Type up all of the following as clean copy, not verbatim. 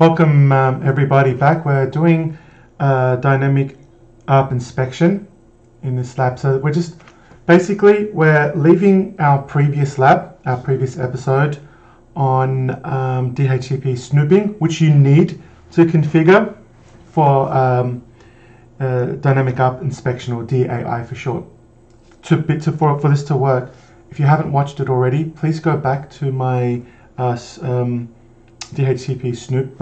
Welcome everybody back. We're doing dynamic ARP inspection in this lab. So we're leaving our previous lab, our previous episode on DHCP snooping, which you need to configure for dynamic ARP inspection, or DAI for short. For this to work, if you haven't watched it already, please go back to my DHCP Snoop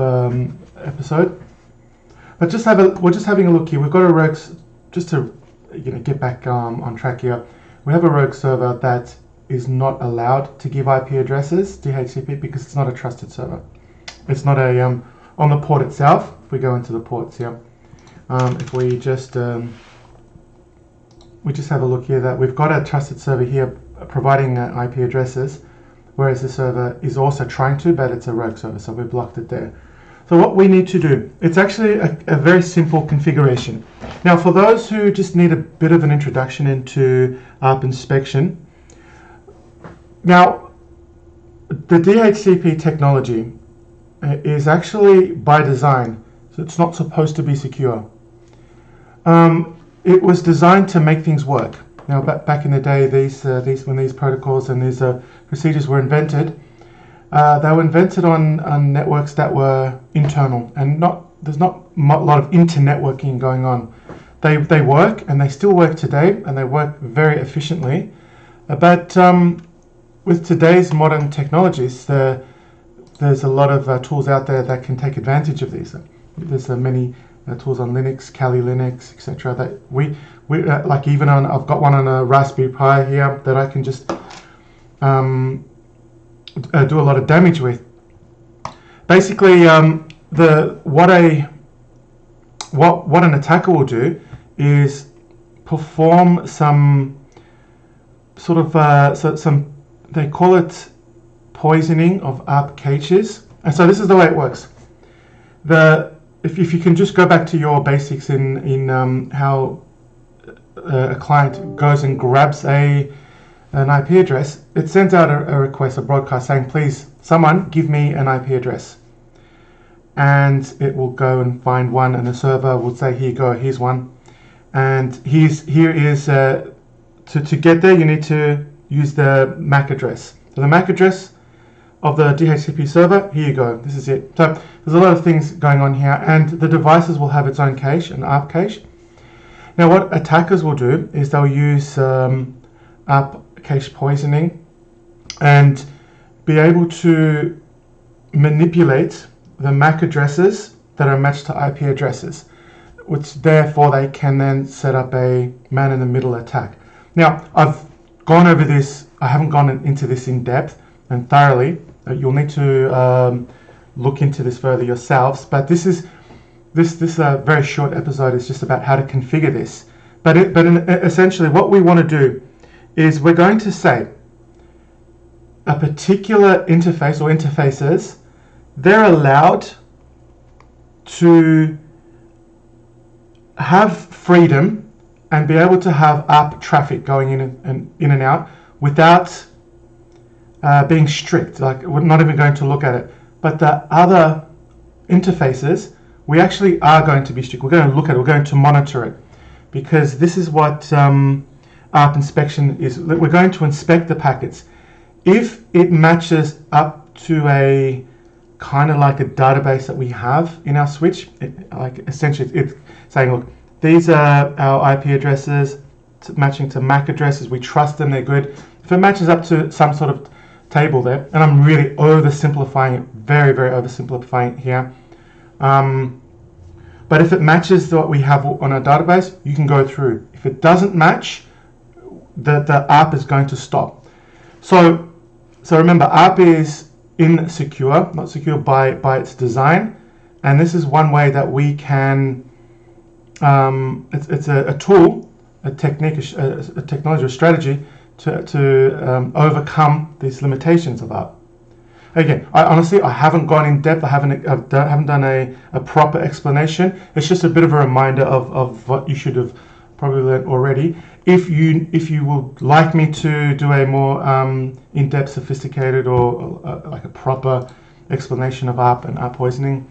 episode. But we're just having a look here. We've got a rogue, just to get back on track here. We have a rogue server that is not allowed to give IP addresses, DHCP, because it's not a trusted server. It's not a on the port itself. If we go into the ports here, if we just have a look here, that we've got a trusted server here providing IP addresses, whereas the server is also trying to, but it's a rogue server, so we blocked it there. So what we need to do, it's actually a very simple configuration. Now, for those who just need a bit of an introduction into ARP inspection, now the DHCP technology is actually by design, so it's not supposed to be secure. It was designed to make things work. Now, back in the day, when these protocols and these procedures were invented, they were invented on networks that were internal, and there's not a lot of inter-networking going on. They work, and they still work today, and they work very efficiently. But with today's modern technologies, there's a lot of tools out there that can take advantage of these. There's many tools on Linux, Kali Linux, etc. That we like, even on, I've got one on a Raspberry Pi here that I can just do a lot of damage with. Basically, what an attacker will do is perform some sort of they call it poisoning of ARP caches. And so this is the way it works. If you can just go back to your basics in how a client goes and grabs an IP address, it sends out a request, a broadcast saying, please, someone give me an IP address. And it will go and find one, and the server will say, here you go, here's one. And here is, to get there, you need to use the MAC address. So the MAC address of the DHCP server, here you go, this is it. So there's a lot of things going on here, and the devices will have its own cache, an ARP cache. Now what attackers will do is they'll use ARP cache poisoning and be able to manipulate the MAC addresses that are matched to IP addresses, which therefore they can then set up a man-in-the-middle attack. Now, I've gone over this, I haven't gone into this in depth and thoroughly. You'll need to look into this further yourselves, but this very short episode is just about how to configure this. But essentially what we want to do is we're going to say a particular interface or interfaces, they're allowed to have freedom and be able to have ARP traffic going in and out without being strict. Like, we're not even going to look at it. But the other interfaces, we actually are going to be strict. We're going to look at it. We're going to monitor it, because this is what ARP inspection is. We're going to inspect the packets. If it matches up to a kind of like a database that we have in our switch, essentially it's saying, look, these are our IP addresses matching to MAC addresses. We trust them, they're good. If it matches up to some sort of table there, and I'm really oversimplifying it, very, very oversimplifying it here. But if it matches what we have on our database, you can go through. If it doesn't match, the ARP is going to stop. So remember, ARP is insecure, not secure by its design, and this is one way that we can. It's a tool, a technique, a technology, a strategy to overcome these limitations of ARP. Again, I haven't gone in depth. I haven't done a proper explanation. It's just a bit of a reminder of what you should have probably learned already. If you would like me to do a more in-depth, sophisticated, or like a proper explanation of ARP and ARP poisoning,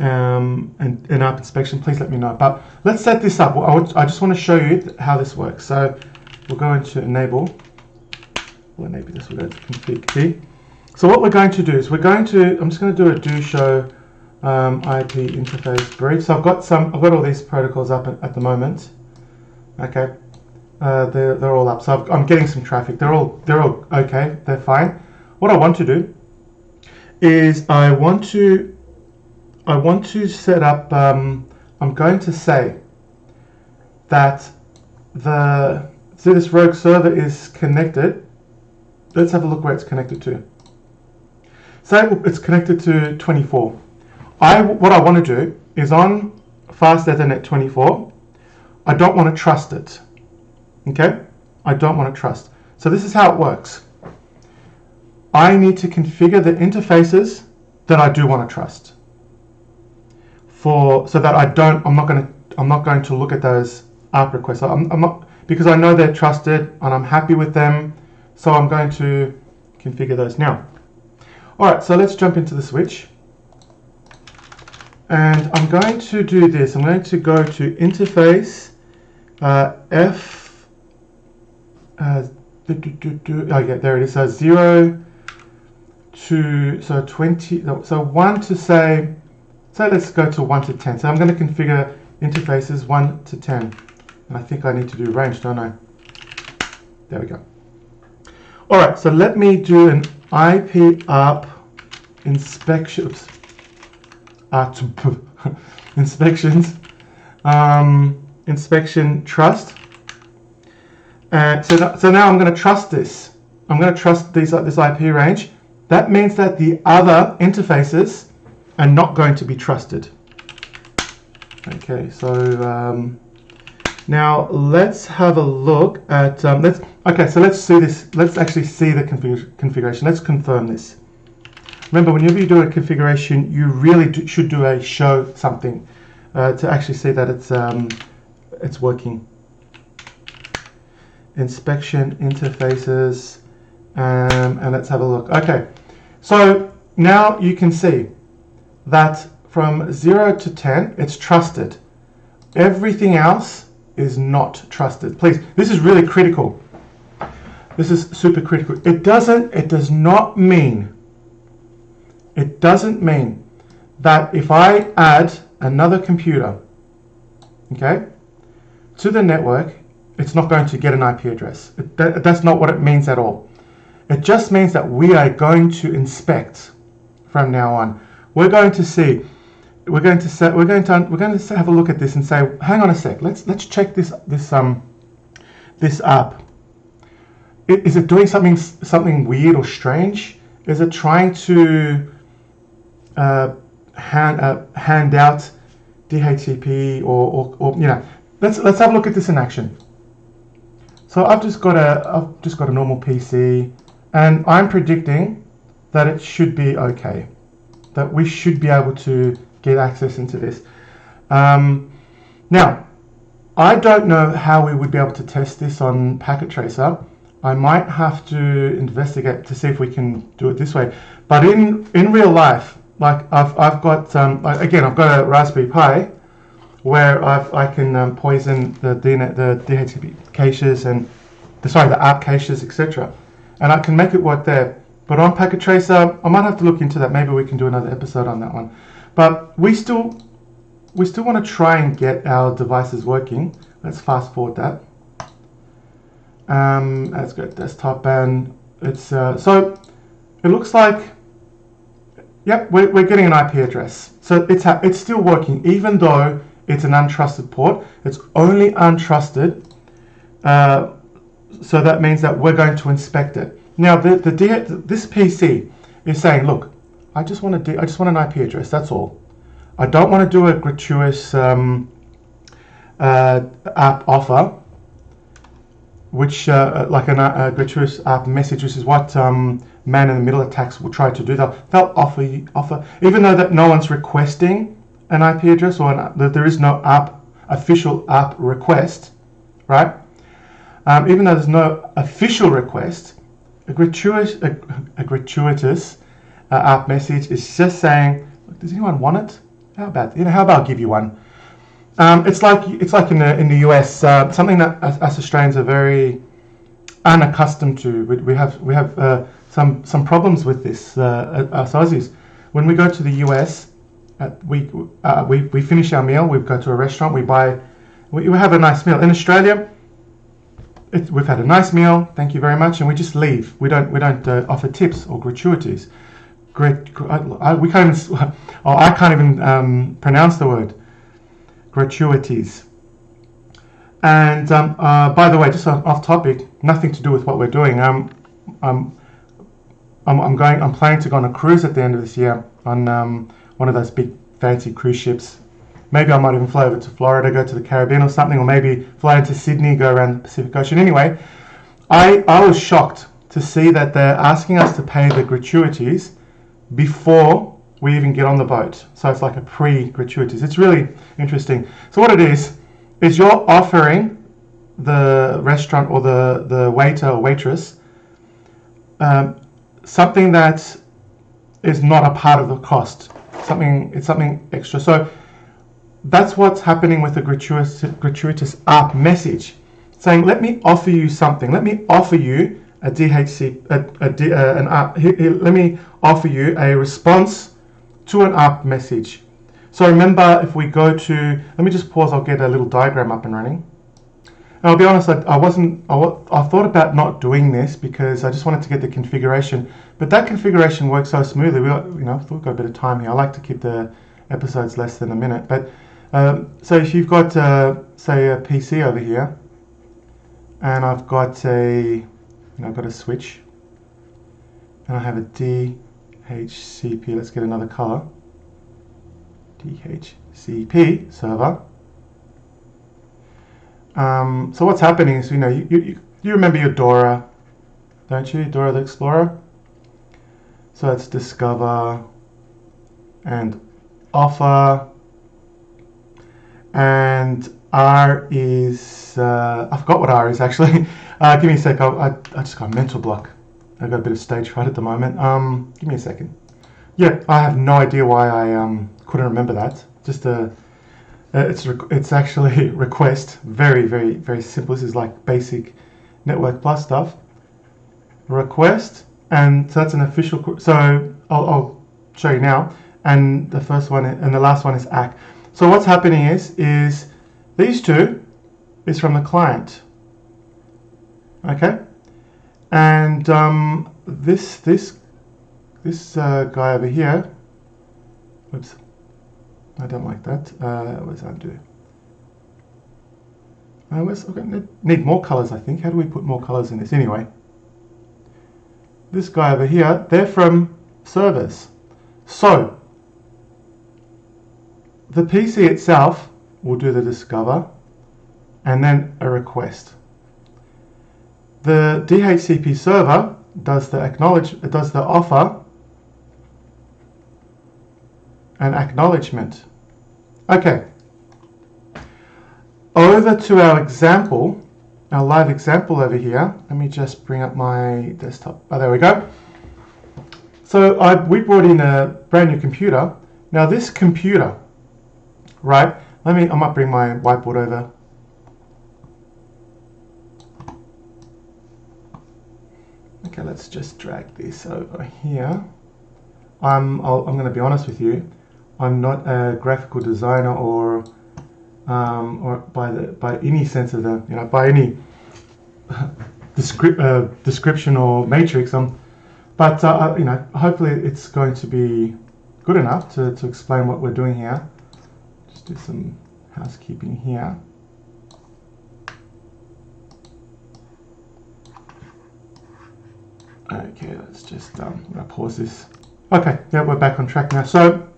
and ARP Inspection, please let me know. But let's set this up. I just want to show you how this works. So we'll go into enable. We'll enable this. We'll go to config key. So what we're going to do is I'm just going to do a do show IP interface brief. So I've got all these protocols up at the moment. Okay, they're all up. So I'm getting some traffic. They're all okay. They're fine. What I want to do is I want to set up. I'm going to say that this rogue server is connected. Let's have a look where it's connected to. Say it's connected to 24. What I want to do is on Fast Ethernet 24. I don't want to trust it. Okay? I don't want to trust. So this is how it works. I need to configure the interfaces that I do want to trust. So that I'm not going to look at those ARP requests. I'm not, because I know they're trusted and I'm happy with them. So I'm going to configure those now. All right, so let's jump into the switch. And I'm going to do this. I'm going to go to interface F. Oh yeah, there it is. So 0 to 20. So 1 to say let's go to 1 to 10. So I'm going to configure interfaces 1 to 10. And I think I need to do range, don't I? There we go. All right, so let me do an IP ARP inspection. Oops. Inspections. Inspection trust. And so now I'm going to trust this. I'm going to trust this IP range. That means that the other interfaces are not going to be trusted. Okay, so now let's have a look at let's see this. Let's actually see the configuration. Let's confirm this. Remember, whenever you do a configuration, you really should do a show something to actually see that it's working. Inspection interfaces, and let's have a look. Okay, so now you can see that from 0 to 10, it's trusted. Everything else is not trusted. Please, this is really critical. This is super critical. It doesn't mean that if I add another computer, okay, to the network, it's not going to get an IP address. That's not what it means at all. It just means that we are going to inspect from now on. We're going to see. We're going to have a look at this and say, hang on a sec. Let's check this app. Is it doing something weird or strange? Is it trying to hand out DHCP or you know? Let's have a look at this in action. So I've just got a normal PC, and I'm predicting that it should be okay. That we should be able to get access into this. Now, I don't know how we would be able to test this on Packet Tracer. I might have to investigate to see if we can do it this way. But in real life, like I've got I've got a Raspberry Pi where I can poison the DHCP caches and the ARP caches, etc. And I can make it work there. But on Packet Tracer, I might have to look into that. Maybe we can do another episode on that one. But we still want to try and get our devices working. Let's fast forward that. Let's go to desktop, and it's so it looks like, yep, we're getting an IP address. So it's still working, even though it's an untrusted port. It's only untrusted, so that means that we're going to inspect it. Now this PC is saying, look, I just want an IP address. That's all. I don't want to do a gratuitous app offer, which like a gratuitous app message, which is what man-in-the-middle attacks will try to do. They'll offer, even though that no one's requesting an IP address or that there is no official app request, right? Even though there's no official request, a gratuitous app message is just saying, look, does anyone want it? How about I'll give you one. It's like in the US, something that us Australians are very unaccustomed to. We have some problems with this. Us Aussies, when we go to the US, we finish our meal. We go to a restaurant. We have a nice meal. In Australia, we've had a nice meal. Thank you very much, and we just leave. We don't offer tips or gratuities. I can't even pronounce the word gratuities. And by the way, just off topic, nothing to do with what we're doing. I'm planning to go on a cruise at the end of this year on one of those big fancy cruise ships. Maybe I might even fly over to Florida, go to the Caribbean or something, or maybe fly into Sydney, go around the Pacific Ocean. Anyway, I was shocked to see that they're asking us to pay the gratuities before we even get on the boat. So it's like a pre-gratuities. It's really interesting. So what it is you're offering the restaurant or the waiter or waitress something that is not a part of the cost. It's something extra. So that's what's happening with the gratuitous ARP message, saying, let me offer you something. Let me offer you a DHC, an ARP. Let me offer you a response to an ARP message. So remember, if we go to, let me just pause. I'll get a little diagram up and running. And I'll be honest, I thought about not doing this because I just wanted to get the configuration. But that configuration works so smoothly. I thought we've got a bit of time here. I like to keep the episodes less than a minute. But so if you've got, say, a PC over here, and I've got I've got a switch, and I have a DHCP. Let's get another color. DHCP server. So what's happening is, you remember your Dora, don't you? Dora the Explorer. So it's discover and offer, and R is I forgot what R is actually. Give me a sec. I just got a mental block. I've got a bit of stage fright at the moment. Give me a second. Yeah, I have no idea why I couldn't remember that. Just it's actually request. Very, very, very simple. This is like basic Network Plus stuff. Request, and so that's an official. So I'll show you now. And the first one and the last one is ACK. So what's happening is these two is from the client. Okay, and this guy over here. Oops. I don't like that. Let's undo. Okay, need more colors, I think. How do we put more colors in this? Anyway, this guy over here, they're from servers. So the PC itself will do the discover and then a request. The DHCP server does the offer and acknowledgement. Okay. Over to our example, our live example over here. Let me just bring up my desktop. Oh, there we go. So we brought in a brand new computer. Now this computer, right? I might bring my whiteboard over. Okay, let's just drag this over here. I'm going to be honest with you. I'm not a graphical designer or by any sense of the by any description or matrix. But hopefully it's going to be good enough to explain what we're doing here. Just do some housekeeping here. Okay, let's just I'm gonna pause this. Okay, yeah, we're back on track now. So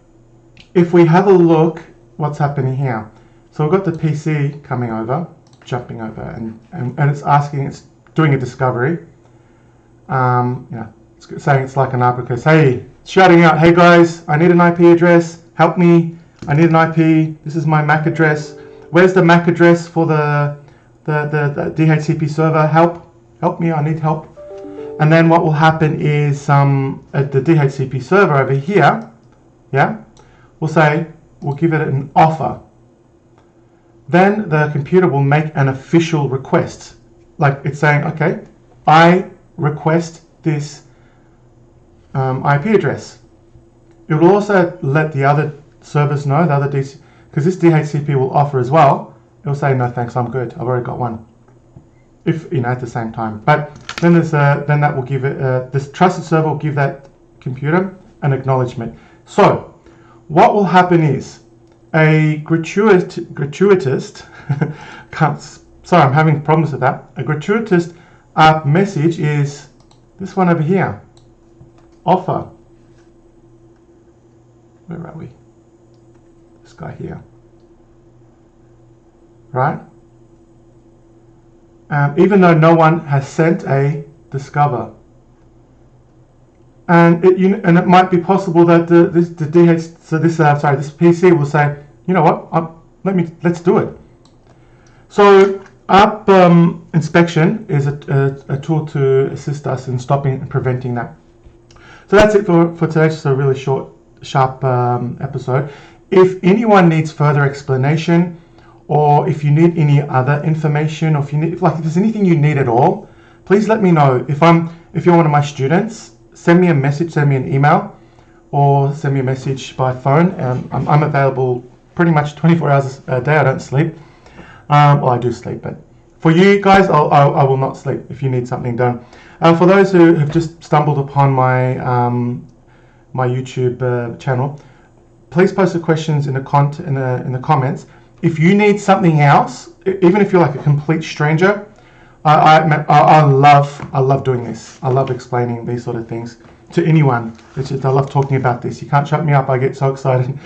if we have a look, what's happening here? So we've got the PC coming over, jumping over, and it's doing a discovery. It's saying it's like an ARP request. Hey, shouting out, hey guys, I need an IP address. Help me. I need an IP. This is my MAC address. Where's the MAC address for the DHCP server? Help me. I need help. And then what will happen is at the DHCP server over here, yeah, we'll say, will give it an offer. Then the computer will make an official request. Like it's saying, okay, I request this IP address. It will also let the other servers know, the other DC, because this DHCP will offer as well. It will say, no thanks, I'm good. I've already got one. If, at the same time. But then then that will give it, this trusted server will give that computer an acknowledgement. So what will happen is a gratuitous sorry, I'm having problems with that. A gratuitous ARP message is this one over here. Offer. Where are we? This guy here. Right? Even though no one has sent a discover. And it might be possible that this PC will say, you know what, let's do it. So ARP Inspection is a tool to assist us in stopping and preventing that. So that's it for today. Just a really short, sharp episode. If anyone needs further explanation, or if you need any other information, or if there's anything you need at all, please let me know. If you're one of my students, send me a message, send me an email, or send me a message by phone. I'm available pretty much 24 hours a day. I don't sleep. Well, I do sleep, but for you guys, I will not sleep if you need something done. For those who have just stumbled upon my my YouTube channel, please post the questions in the comments. If you need something else, even if you're like a complete stranger, I love doing this. I love explaining these sort of things to anyone. I love talking about this. You can't shut me up. I get so excited.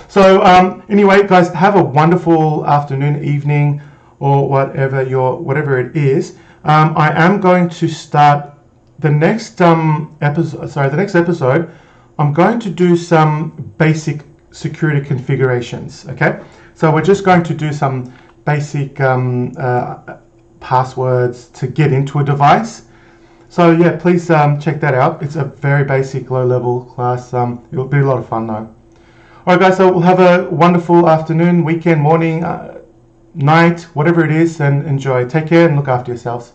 So anyway, guys, have a wonderful afternoon, evening, or whatever it is. I am going to start the next episode. Sorry, the next episode. I'm going to do some basic security configurations. Okay, so we're just going to do some basic passwords to get into a device. So yeah, please check that out. It's a very basic, low-level class. It'll be a lot of fun though. Alright guys, so we'll have a wonderful afternoon, weekend, morning, night, whatever it is, and enjoy. Take care and look after yourselves.